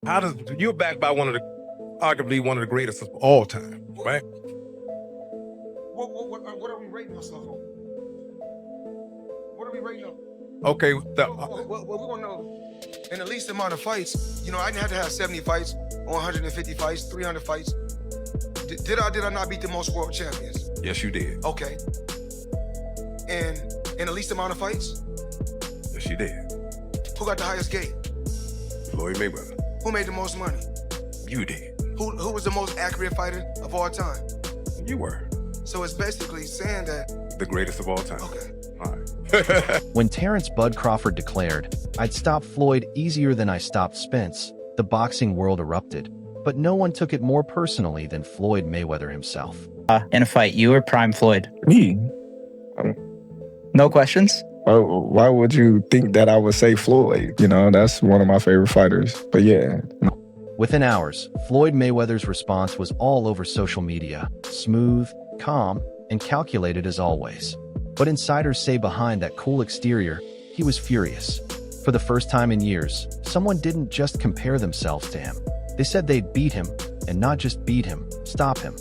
You're backed by arguably one of the greatest of all time, right? What are we rating ourselves on? What are we rating on? Okay. Well, we're gonna know. In the least amount of fights, I didn't have to have 70 fights, or 150 fights, 300 fights. Did I not beat the most world champions? Yes, you did. Okay. And in the least amount of fights? Yes, you did. Who got the highest gate? Floyd Mayweather. Who made the most money? You did. Who was the most accurate fighter of all time? You were. So it's basically saying that... The greatest of all time. Okay. All right. When Terence "Bud" Crawford declared, "I'd stop Floyd easier than I stopped Spence," the boxing world erupted. But no one took it more personally than Floyd Mayweather himself. In a fight, you or Prime Floyd? Me. No questions? Why would you think that I would say Floyd? That's one of my favorite fighters. But yeah. Within hours, Floyd Mayweather's response was all over social media, smooth, calm, and calculated as always. But insiders say behind that cool exterior, he was furious. For the first time in years, someone didn't just compare themselves to him. They said they'd beat him, and not just beat him, stop him.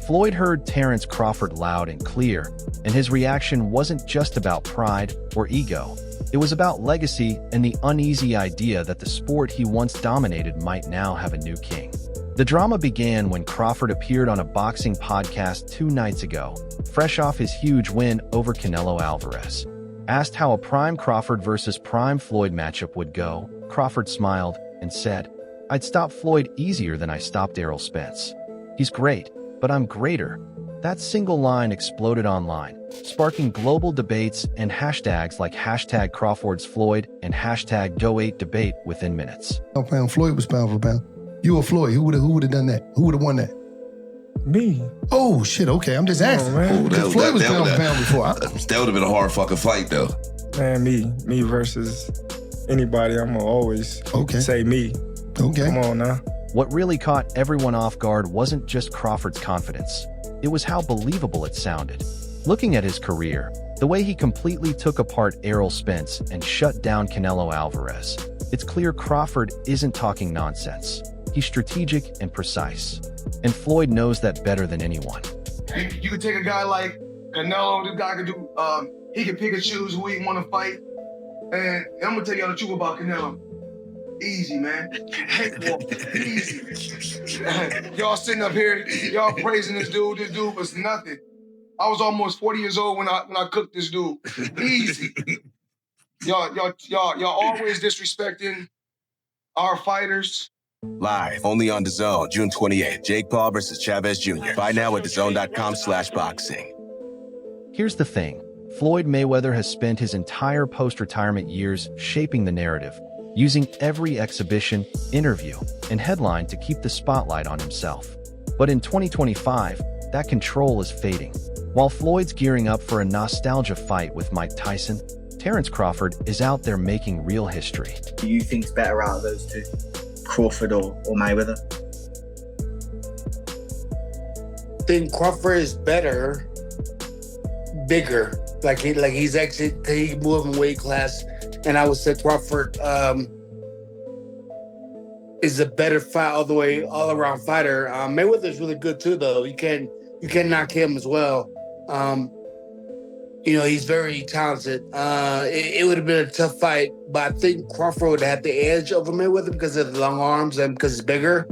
Floyd heard Terence Crawford loud and clear, and his reaction wasn't just about pride or ego. It was about legacy and the uneasy idea that the sport he once dominated might now have a new king. The drama began when Crawford appeared on a boxing podcast 2 nights ago, fresh off his huge win over Canelo Alvarez. Asked how a prime Crawford versus prime Floyd matchup would go, Crawford smiled and said, "I'd stop Floyd easier than I stopped Errol Spence. He's great, but I'm greater." That single line exploded online, sparking global debates and hashtags like #CrawfordsFloyd and #Doe8Debate within minutes. Pound Floyd was pound for pound. You or Floyd, who would have done that? Who would have won that? Me. Oh shit, okay, I'm just asking. Floyd was pound for pound before. That would have been a hard fucking fight though. Man, me versus anybody, I'm gonna always say me. Okay. Come on now. What really caught everyone off guard wasn't just Crawford's confidence. It was how believable it sounded. Looking at his career, the way he completely took apart Errol Spence and shut down Canelo Alvarez, it's clear Crawford isn't talking nonsense. He's strategic and precise. And Floyd knows that better than anyone. You could take a guy like Canelo, this guy could do, he can pick and choose who he want to fight. And I'm going to tell y'all the truth about Canelo. Easy, man. Easy. Y'all sitting up here, y'all praising this dude. This dude was nothing. I was almost 40 years old when I cooked this dude. Easy. Y'all always disrespecting our fighters. Live, only on DAZN, June 28th. Jake Paul versus Chavez Jr. Buy now at DAZN.com/boxing. Here's the thing. Floyd Mayweather has spent his entire post-retirement years shaping the narrative, using every exhibition, interview, and headline to keep the spotlight on himself. But in 2025, that control is fading. While Floyd's gearing up for a nostalgia fight with Mike Tyson, Terence Crawford is out there making real history. Do you think's better out of those two? Crawford or Mayweather? I think Crawford is better, bigger. He's actually taking more of a weight class. And I would say Crawford is a better fight all around fighter. Mayweather's really good too, though. You can knock him as well. He's very talented. It would have been a tough fight, but I think Crawford would have the edge over Mayweather because of the long arms and because he's bigger.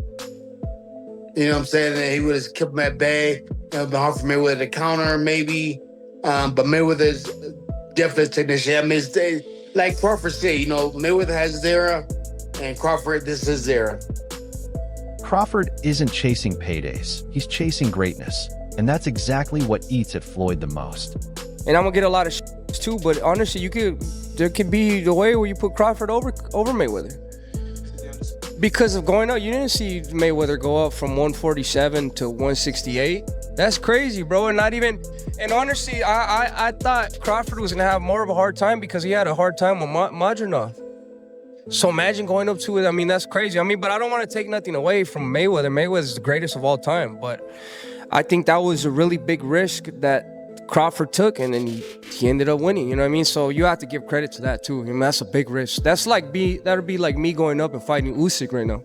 You know what I'm saying? And he would have kept him at bay. It would have been hard for Mayweather to counter, maybe. But Mayweather's definitely a technician. I mean, like Crawford said, Mayweather has his era, and Crawford, this is his era. Crawford isn't chasing paydays. He's chasing greatness. And that's exactly what eats at Floyd the most. And I'm gonna get a lot of too, but honestly, there could be the way where you put Crawford over Mayweather. Because of going up, you didn't see Mayweather go up from 147 to 168. That's crazy, bro. And honestly, I thought Crawford was gonna have more of a hard time because he had a hard time with Madronov. So imagine going up to it. I mean, that's crazy. But I don't want to take nothing away from Mayweather. Mayweather's the greatest of all time. But I think that was a really big risk that Crawford took, and then he ended up winning. You know what I mean? So you have to give credit to that too. That's a big risk. That'd be like me going up and fighting Usyk right now.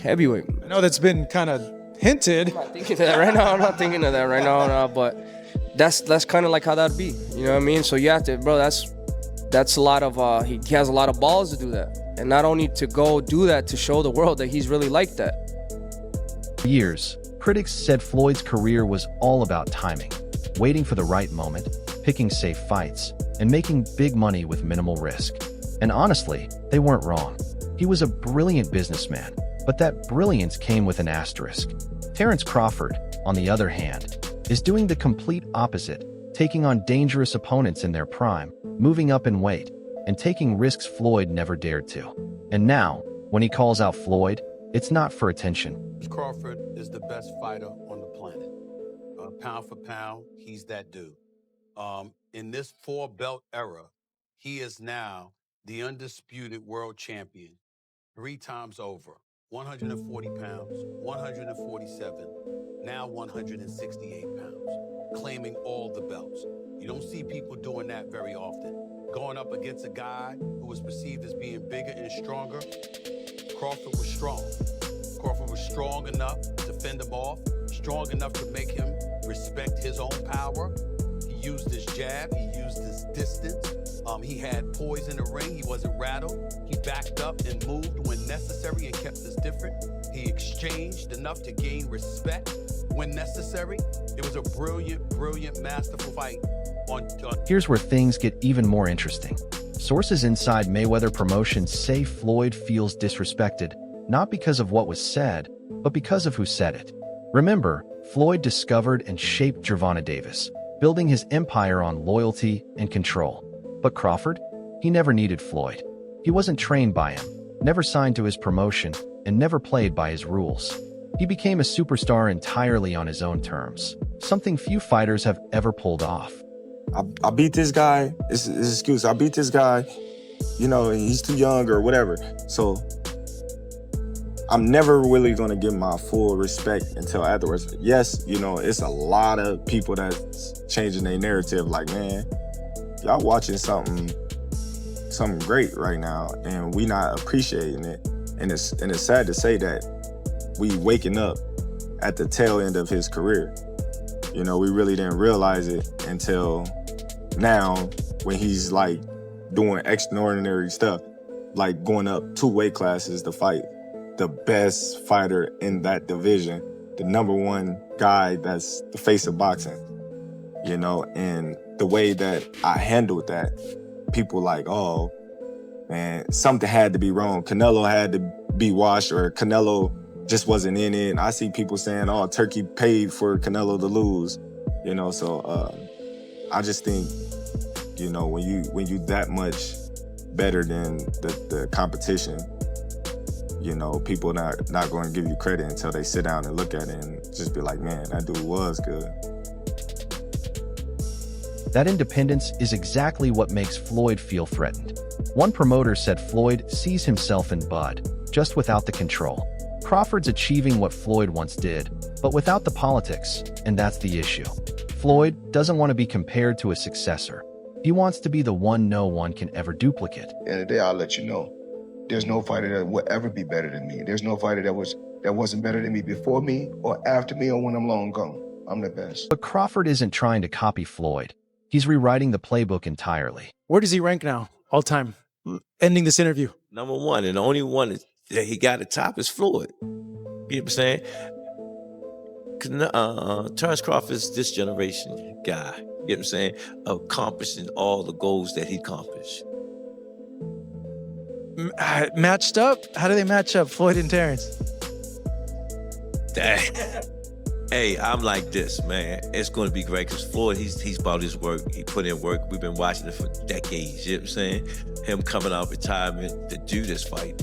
heavyweight. I know that's been kind of hinted. I'm not thinking of that right now. I'm not thinking of that right now, no, but that's kind of like how that'd be. You know what I mean? So you have to, bro. That's a lot of. He has a lot of balls to do that, and not only to go do that to show the world that he's really like that. For years, critics said Floyd's career was all about timing, waiting for the right moment, picking safe fights, and making big money with minimal risk. And honestly, they weren't wrong. He was a brilliant businessman, but that brilliance came with an asterisk. Terence Crawford, on the other hand, is doing the complete opposite, taking on dangerous opponents in their prime, moving up in weight, and taking risks Floyd never dared to. And now, when he calls out Floyd, it's not for attention. Crawford is the best fighter on the planet. Pound for pound, he's that dude. In this 4-belt era, he is now the undisputed world champion 3 times over. 140 pounds, 147, now 168 pounds, claiming all the belts. You don't see people doing that very often. Going up against a guy who was perceived as being bigger and stronger, Crawford was strong. Crawford was strong enough to fend him off, strong enough to make him respect his own power. He used his jab, he used his distance. He had poise in the ring, he wasn't rattled. He backed up and moved when necessary and kept us different. He exchanged enough to gain respect when necessary. It was a brilliant, masterful fight. Here's where things get even more interesting. Sources inside Mayweather Promotions say Floyd feels disrespected, not because of what was said, but because of who said it. Remember, Floyd discovered and shaped Gervonta Davis, building his empire on loyalty and control. But Crawford? He never needed Floyd. He wasn't trained by him, never signed to his promotion, and never played by his rules. He became a superstar entirely on his own terms, something few fighters have ever pulled off. I beat this guy. It's an excuse. I beat this guy. You know, he's too young or whatever. So I'm never really going to give my full respect until afterwards. Yes, you know, it's a lot of people that's changing their narrative. Like, man, y'all watching something great right now, and we not appreciating it. And it's sad to say that we waking up at the tail end of his career. You know, we really didn't realize it until now, when he's like doing extraordinary stuff, like going up 2 weight classes to fight the best fighter in that division, the #1 guy that's the face of boxing, you know. And the way that I handled that, people like, oh, man, something had to be wrong. Canelo had to be washed, or Canelo just wasn't in it. And I see people saying, oh, Turkey paid for Canelo to lose, you know. So I just think, you know, when you that much better than the competition, you know, people not going to give you credit until they sit down and look at it and just be like, man, that dude was good. That independence is exactly what makes Floyd feel threatened. One promoter said Floyd sees himself in Bud, just without the control. Crawford's achieving what Floyd once did, but without the politics, and that's the issue. Floyd doesn't want to be compared to a successor. He wants to be the one no one can ever duplicate. At the end of the day, I'll let you know, there's no fighter that will ever be better than me. There's no fighter that wasn't better than me before me or after me or when I'm long gone. I'm the best. But Crawford isn't trying to copy Floyd. He's rewriting the playbook entirely. Where does he rank now, all time? Ending this interview. #1, and the only one that he got at top is Floyd. You know what I'm saying? Terence Crawford is this generation guy. You know what I'm saying? Accomplishing all the goals that he accomplished. Matched up? How do they match up, Floyd and Terence? Hey, I'm like this, man. It's going to be great because Floyd, he's about his work. He put in work. We've been watching it for decades. You know what I'm saying? Him coming out of retirement to do this fight,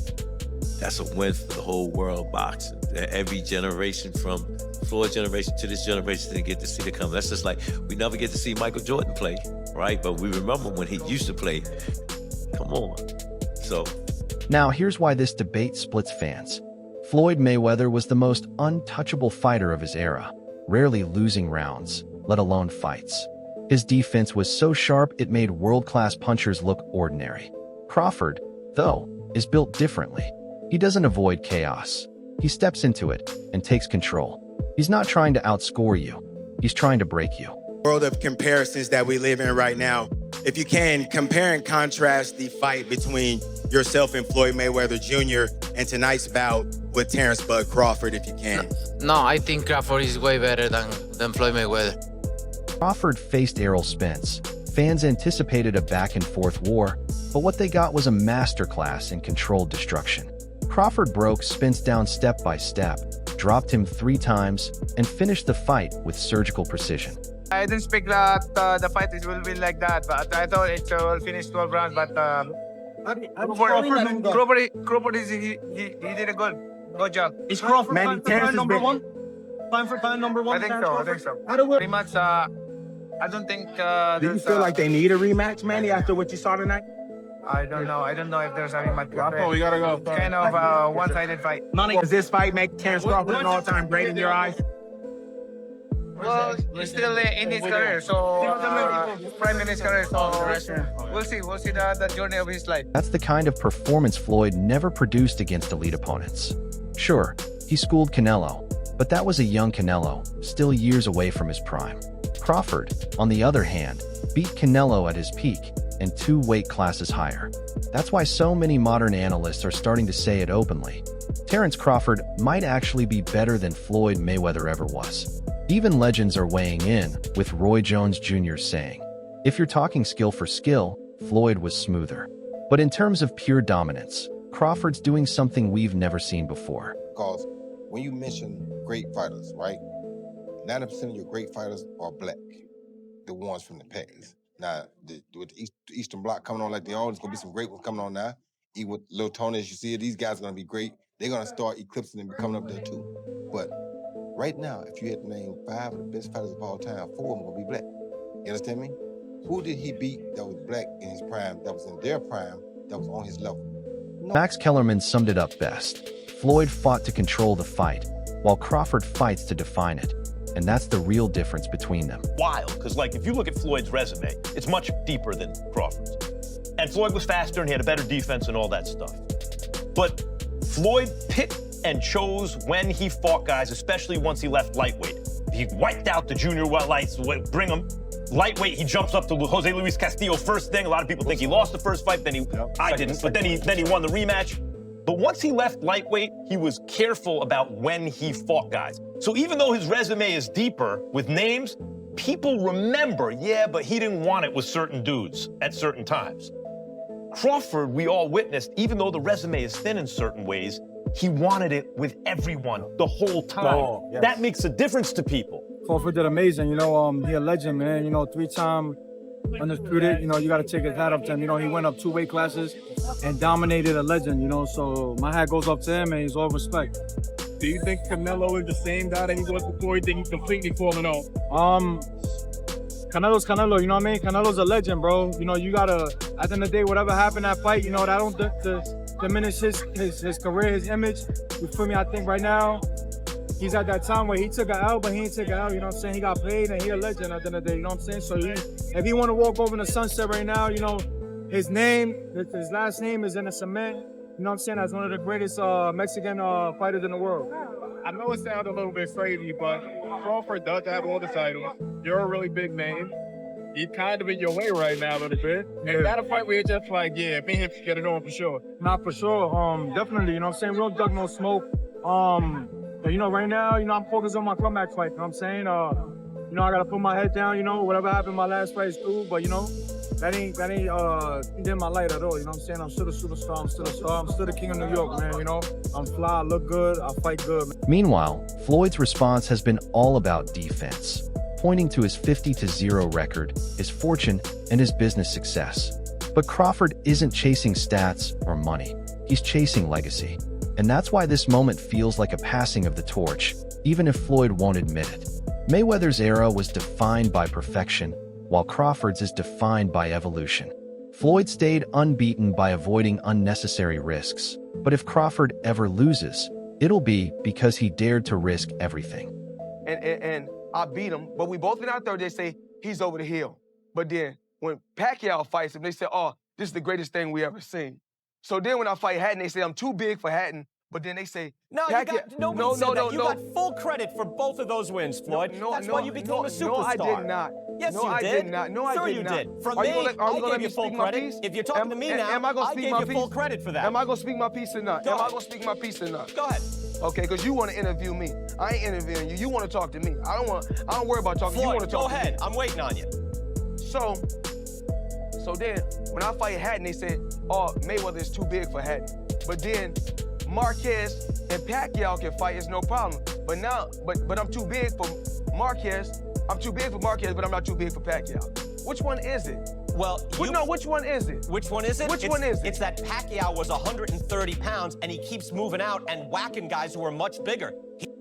that's a win for the whole world of boxing. Every generation, from Floyd's generation to this generation, didn't get to see the come. That's just like we never get to see Michael Jordan play, right? But we remember when he used to play. Come on. So now here's why this debate splits fans. Floyd Mayweather was the most untouchable fighter of his era, rarely losing rounds, let alone fights. His defense was so sharp it made world-class punchers look ordinary. Crawford, though, is built differently. He doesn't avoid chaos. He steps into it and takes control. He's not trying to outscore you. He's trying to break you. World of comparisons that we live in right now. If you can, compare and contrast the fight between yourself and Floyd Mayweather Jr. and tonight's bout with Terence "Bud" Crawford, if you can. No, I think Crawford is way better than Floyd Mayweather. Crawford faced Errol Spence. Fans anticipated a back-and-forth war, but what they got was a masterclass in controlled destruction. Crawford broke Spence down step by step, dropped him 3 times, and finished the fight with surgical precision. I didn't expect that the fight will be like that, but I thought it will finish 12 rounds. But Crawford he did a good job. Is Crawford number one? Time for number one. I think so. Pretty much. I don't think. Do you feel like they need a rematch, Manny, after what you saw tonight? I don't know. I don't know if there's a rematch. We gotta go. Kind of a one-sided fight. Does this fight make Terence Crawford an all-time great in your eyes? Well, he's still in his career, so prime in his career. So we'll see. We'll see the journey of his life. That's the kind of performance Floyd never produced against elite opponents. Sure, he schooled Canelo, but that was a young Canelo, still years away from his prime. Crawford, on the other hand, beat Canelo at his peak and 2 weight classes higher. That's why so many modern analysts are starting to say it openly. Terence Crawford might actually be better than Floyd Mayweather ever was. Even legends are weighing in, with Roy Jones Jr. saying, "If you're talking skill for skill, Floyd was smoother." But in terms of pure dominance, Crawford's doing something we've never seen before. Because when you mention great fighters, right, 90% of your great fighters are black, the ones from the past. Now, with the Eastern Bloc coming on like they are, there's going to be some great ones coming on now. Even with Lil Tony, as you see, these guys are going to be great. They're going to start eclipsing and coming up there too. But right now, if you had to name 5 of the best fighters of all time, 4 of them are going to be black. You understand me? Who did he beat that was black in his prime, that was in their prime, that was on his level? No. Max Kellerman summed it up best. Floyd fought to control the fight, while Crawford fights to define it. And that's the real difference between them. Wild, because like if you look at Floyd's resume, it's much deeper than Crawford's. And Floyd was faster and he had a better defense and all that stuff. But Floyd picked and chose when he fought guys, especially once he left lightweight. He wiped out the junior lights, bring him. Lightweight, he jumps up to Jose Luis Castillo first thing. A lot of people think he lost the first fight, I didn't, but then he won the rematch. But once he left lightweight, he was careful about when he fought guys. So even though his resume is deeper with names, people remember, yeah, but he didn't want it with certain dudes at certain times. Crawford, we all witnessed, even though the resume is thin in certain ways, he wanted it with everyone the whole time. Oh, yes. That makes a difference to people. Crawford did amazing. He a legend, man. 3-time undisputed. You got to take his hat up to him. He went up 2 weight classes and dominated a legend, So my hat goes up to him, and he's all respect. Do you think Canelo is the same guy that he was before? You think he's completely falling off? Canelo's Canelo, you know what I mean? Canelo's a legend, bro. You gotta, at the end of the day, whatever happened that fight, that don't diminish his career, his image. You feel me? I think right now, he's at that time where he took an L, but he ain't take an L, you know what I'm saying? He got paid and he a legend at the end of the day, you know what I'm saying? So if he want to walk over in the sunset right now, his last name is in the cement, you know what I'm saying? As one of the greatest Mexican fighters in the world. I know it sounds a little bit crazy, but Crawford does have all the titles. You're a really big name. He's kind of in your way right now a little bit. Is that a fight where you're just like, yeah, me and him get it on for sure? Not for sure. Definitely, you know what I'm saying? We don't duck no smoke. But, right now, I'm focused on my comeback fight, you know what I'm saying? I got to put my head down, whatever happened in my last fight is cool, but, that ain't dim my light at all, you know what I'm saying? I'm still a superstar, I'm still a star, I'm still the king of New York, man, I'm fly, I look good, I fight good. Man. Meanwhile, Floyd's response has been all about defense, pointing to his 50-0 record, his fortune, and his business success. But Crawford isn't chasing stats or money, he's chasing legacy. And that's why this moment feels like a passing of the torch, even if Floyd won't admit it. Mayweather's era was defined by perfection, while Crawford's is defined by evolution. Floyd stayed unbeaten by avoiding unnecessary risks, but if Crawford ever loses, it'll be because he dared to risk everything. And I beat him, but we both been out there, they say, he's over the hill. But then when Pacquiao fights him, they say, oh, this is the greatest thing we ever seen. So then when I fight Hatton, they say I'm too big for Hatton, But then they say, No, you got nobody said that. You got full credit for both of those wins, Floyd. That's why you became a superstar. No, I did not. Yes, no, you I did. did not. No, I sure did you not. did. From Are me, you gonna, I gonna gave let you me full speak my credit. piece? If you're talking to me now, am I gonna I speak gave my you piece? full credit for that. Am I gonna speak my piece or not? Go am ahead. I gonna speak my piece or not? Go ahead. Okay, because you want to interview me. I ain't interviewing you. You want to talk to me. I don't worry about talking. Floyd, you want to talk go to ahead. me. I'm waiting on you. So then, when I fight Hatton, they said, oh, Mayweather is too big for Hatton. But then, Marquez and Pacquiao can fight, it's no problem. But now, but I'm too big for Marquez. I'm too big for Marquez, but I'm not too big for Pacquiao. Which one is it? Well, which one is it? Which one is it? Which one is it? It's that Pacquiao was 130 pounds, and he keeps moving out and whacking guys who are much bigger.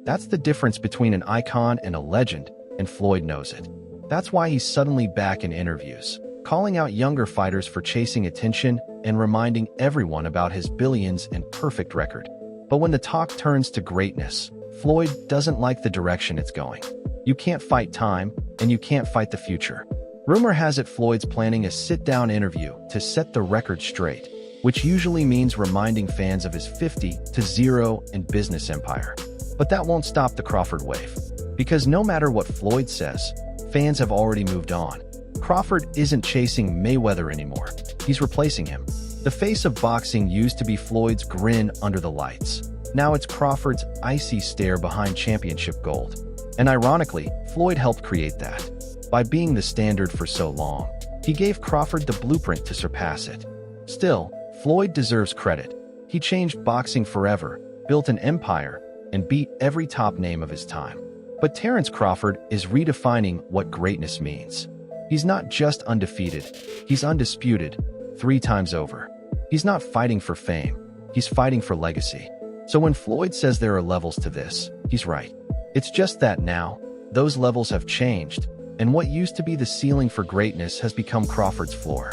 That's the difference between an icon and a legend, and Floyd knows it. That's why he's suddenly back in interviews, calling out younger fighters for chasing attention and reminding everyone about his billions and perfect record. But when the talk turns to greatness, Floyd doesn't like the direction it's going. You can't fight time, and you can't fight the future. Rumor has it Floyd's planning a sit-down interview to set the record straight, which usually means reminding fans of his 50-0 in business empire. But that won't stop the Crawford wave, because no matter what Floyd says, fans have already moved on. Crawford isn't chasing Mayweather anymore. He's replacing him. The face of boxing used to be Floyd's grin under the lights. Now it's Crawford's icy stare behind championship gold. And ironically, Floyd helped create that. By being the standard for so long, he gave Crawford the blueprint to surpass it. Still, Floyd deserves credit. He changed boxing forever, built an empire, and beat every top name of his time. But Terence Crawford is redefining what greatness means. He's not just undefeated, he's undisputed, 3 times over. He's not fighting for fame, he's fighting for legacy. So when Floyd says there are levels to this, he's right. It's just that now, those levels have changed, and what used to be the ceiling for greatness has become Crawford's floor.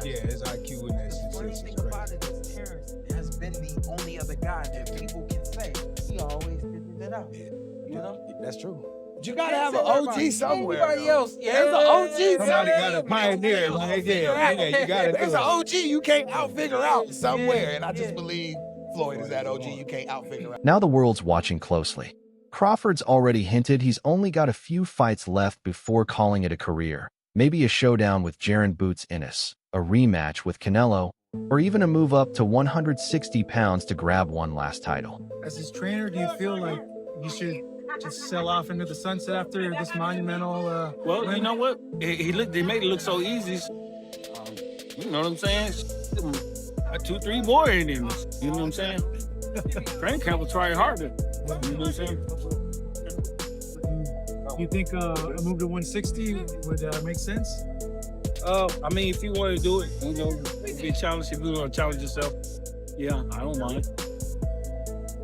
Yeah, his IQ in that. The funny thing about it is Terence has been the only other guy that people can say he always figures it out. You know? That's true. But you gotta have an OG somewhere. Everybody else, There's an OG Somebody gotta pioneer. Like, yeah, you gotta. There's an OG you can't outfigure out somewhere, and I just believe Floyd is that OG you can't outfigure out. Now the world's watching closely. Crawford's already hinted he's only got a few fights left before calling it a career. Maybe a showdown with Jaron Boots Ennis, a rematch with Canelo, or even a move up to 160 pounds to grab one last title. As his trainer, do you feel like you should just sell off into the sunset after this monumental Well, win? you know what? They made it look so easy. You know what I'm saying? 2-3 more in him. You know what I'm saying? Training camp will try harder. You know what I'm saying? You think a move to 160 would make sense? I mean, if you want to do it, you know, be a challenge. If you want to challenge yourself, yeah, I don't mind.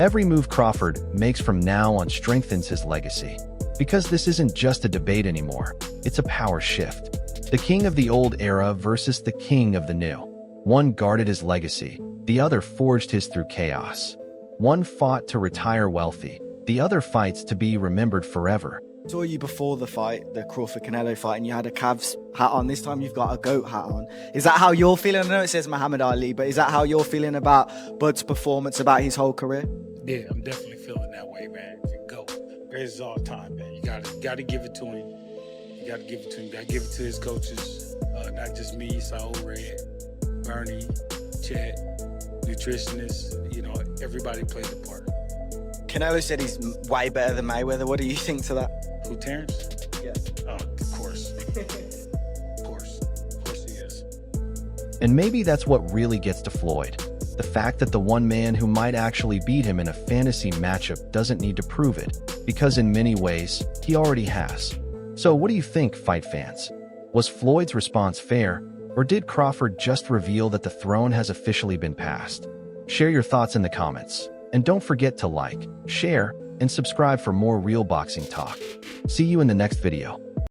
Every move Crawford makes from now on strengthens his legacy. Because this isn't just a debate anymore, it's a power shift. The king of the old era versus the king of the new. One guarded his legacy, the other forged his through chaos. One fought to retire wealthy, the other fights to be remembered forever. I saw you before the fight, the Crawford-Canelo fight, and you had a Cavs hat on. This time you've got a GOAT hat on. Is that how you're feeling? I know it says Muhammad Ali, but is that how you're feeling about Bud's performance, about his whole career? Yeah, I'm definitely feeling that way, man. Go. Greatest all time, man. You gotta give it to him. You gotta give it to him. You gotta give it to his coaches. Not just me, Saul Red, Bernie, Chet, nutritionists. You know, everybody played a part. Canelo said he's way better than Mayweather. What do you think to that? Who, Terence? Yeah. Oh, of course. Of course he is. And maybe that's what really gets to Floyd. The fact that the one man who might actually beat him in a fantasy matchup doesn't need to prove it, because in many ways, he already has. So what do you think, fight fans? Was Floyd's response fair, or did Crawford just reveal that the throne has officially been passed? Share your thoughts in the comments. And don't forget to like, share, and subscribe for more real boxing talk. See you in the next video.